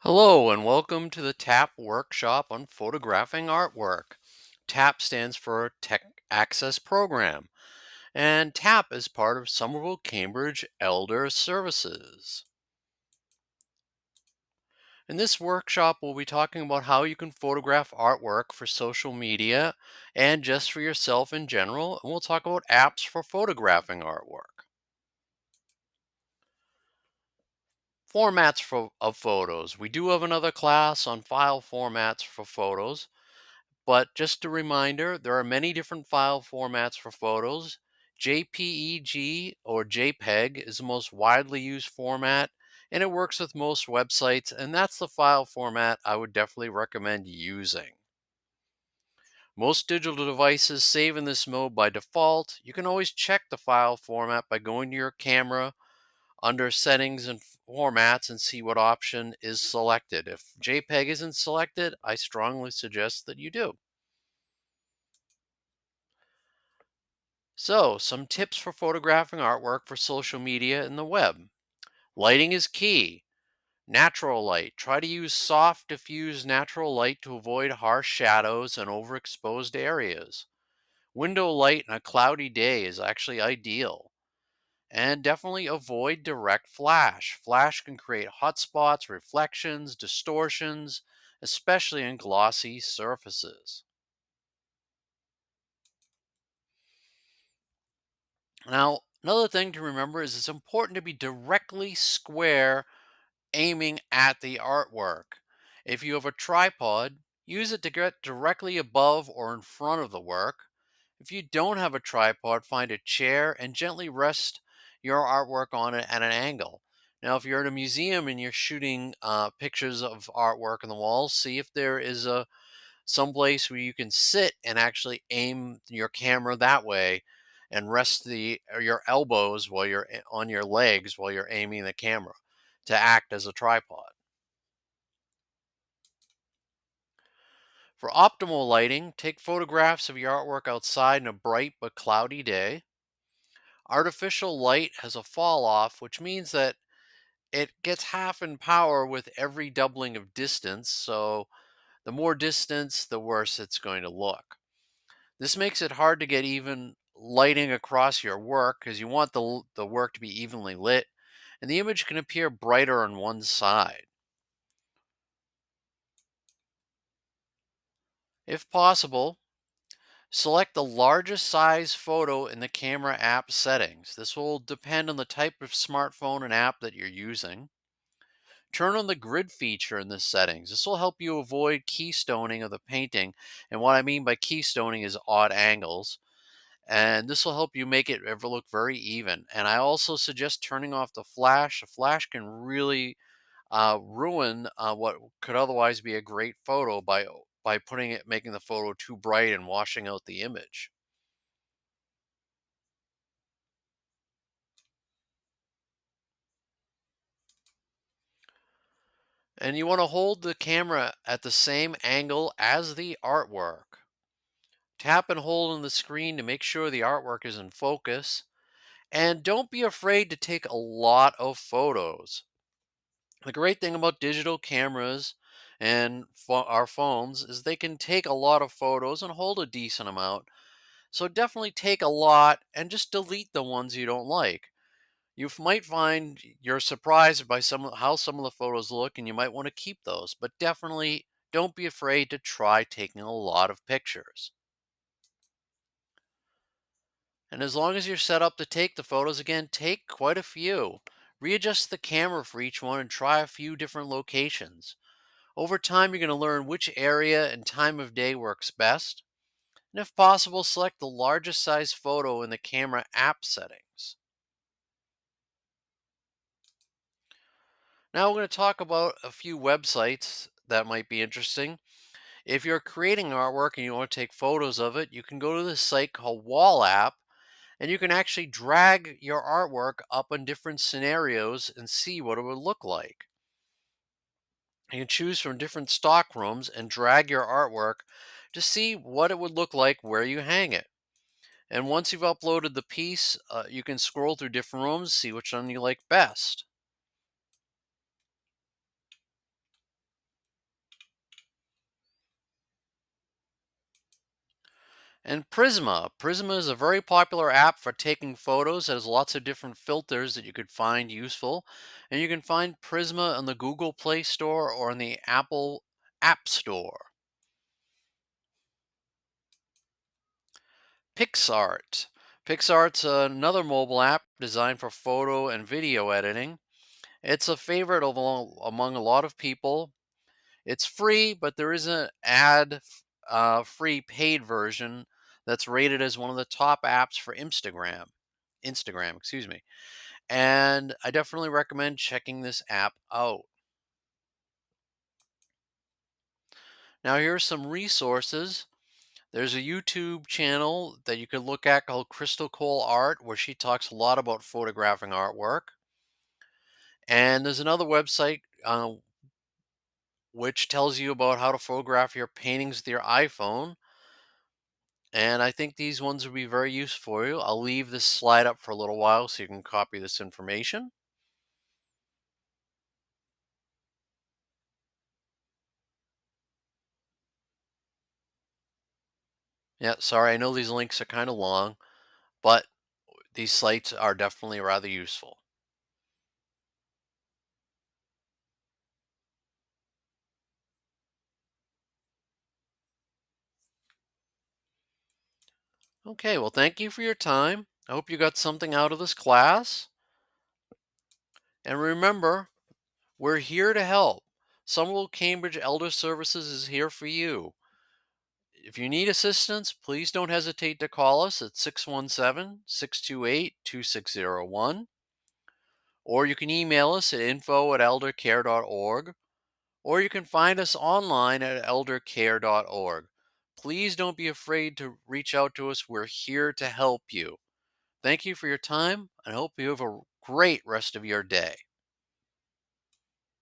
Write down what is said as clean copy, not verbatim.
Hello, and welcome to the TAP workshop on photographing artwork. TAP stands for Tech Access Program, and TAP is part of Somerville-Cambridge Elder Services. In this workshop, we'll be talking about how you can photograph artwork for social media and just for yourself in general, and we'll talk about apps for photographing artwork. Formats of photos. We do have another class on file formats for photos. But just a reminder, there are many different file formats for photos. JPEG or JPEG is the most widely used format, and it works with most websites, and that's the file format I would definitely recommend using. Most digital devices save in this mode by default. You can always check the file format by going to your camera under settings and formats and see what option is selected. If JPEG isn't selected, I strongly suggest that you do. So, some tips for photographing artwork for social media and the web. Lighting is key. Natural light. Try to use soft, diffused natural light to avoid harsh shadows and overexposed areas. Window light on a cloudy day is actually ideal. And definitely avoid direct flash. Flash can create hot spots, reflections, distortions, especially in glossy surfaces. Now, another thing to remember is it's important to be directly square aiming at the artwork. If you have a tripod, use it to get directly above or in front of the work. If you don't have a tripod, find a chair and gently rest your artwork on it at an angle. Now, if you're at a museum and you're shooting pictures of artwork on the walls, see if there is a someplace where you can sit and actually aim your camera that way and rest your elbows while on your legs while you're aiming the camera to act as a tripod. For optimal lighting, take photographs of your artwork outside in a bright but cloudy day. Artificial light has a fall off, which means that it gets half in power with every doubling of distance. So the more distance, the worse it's going to look. This makes it hard to get even lighting across your work because you want the work to be evenly lit, and the image can appear brighter on one side. If possible, select the largest size photo in the camera app settings. This will depend on the type of smartphone and app that you're using. Turn on the grid feature in the settings. This will help you avoid keystoning of the painting. And what I mean by keystoning is odd angles. And this will help you make it ever look very even. And I also suggest turning off the flash. The flash can really ruin what could otherwise be a great photo by making the photo too bright and washing out the image. And you want to hold the camera at the same angle as the artwork. Tap and hold on the screen to make sure the artwork is in focus. And don't be afraid to take a lot of photos. The great thing about digital cameras and our phones is they can take a lot of photos and hold a decent amount. So definitely take a lot and just delete the ones you don't like. Might find you're surprised by how some of the photos look and you might want to keep those, but definitely don't be afraid to try taking a lot of pictures. And as long as you're set up to take the photos again, take quite a few. Readjust the camera for each one and try a few different locations. Over time, you're going to learn which area and time of day works best. And if possible, select the largest size photo in the camera app settings. Now, we're going to talk about a few websites that might be interesting. If you're creating artwork and you want to take photos of it, you can go to this site called Wall App and you can actually drag your artwork up in different scenarios and see what it would look like. You can choose from different stock rooms and drag your artwork to see what it would look like where you hang it. And once you've uploaded the piece, you can scroll through different rooms, see which one you like best. And Prisma. Prisma is a very popular app for taking photos. It has lots of different filters that you could find useful. And you can find Prisma on the Google Play Store or in the Apple App Store. PixArt. PixArt's another mobile app designed for photo and video editing. It's a favorite among a lot of people. It's free, but there is an ad free paid version that's rated as one of the top apps for Instagram. Instagram, excuse me. And I definitely recommend checking this app out. Now, here's some resources. There's a YouTube channel that you can look at called Crystal Cole Art, where she talks a lot about photographing artwork. And there's another website which tells you about how to photograph your paintings with your iPhone. And I think these ones would be very useful for you. I'll leave this slide up for a little while so you can copy this information. Yeah, sorry, I know these links are kind of long, but these sites are definitely rather useful. Okay, well, thank you for your time. I hope you got something out of this class. And remember, we're here to help. Somerville-Cambridge Elder Services is here for you. If you need assistance, please don't hesitate to call us at 617-628-2601, or you can email us at info@eldercare.org, or you can find us online at eldercare.org. Please don't be afraid to reach out to us. We're here to help you. Thank you for your time, and I hope you have a great rest of your day.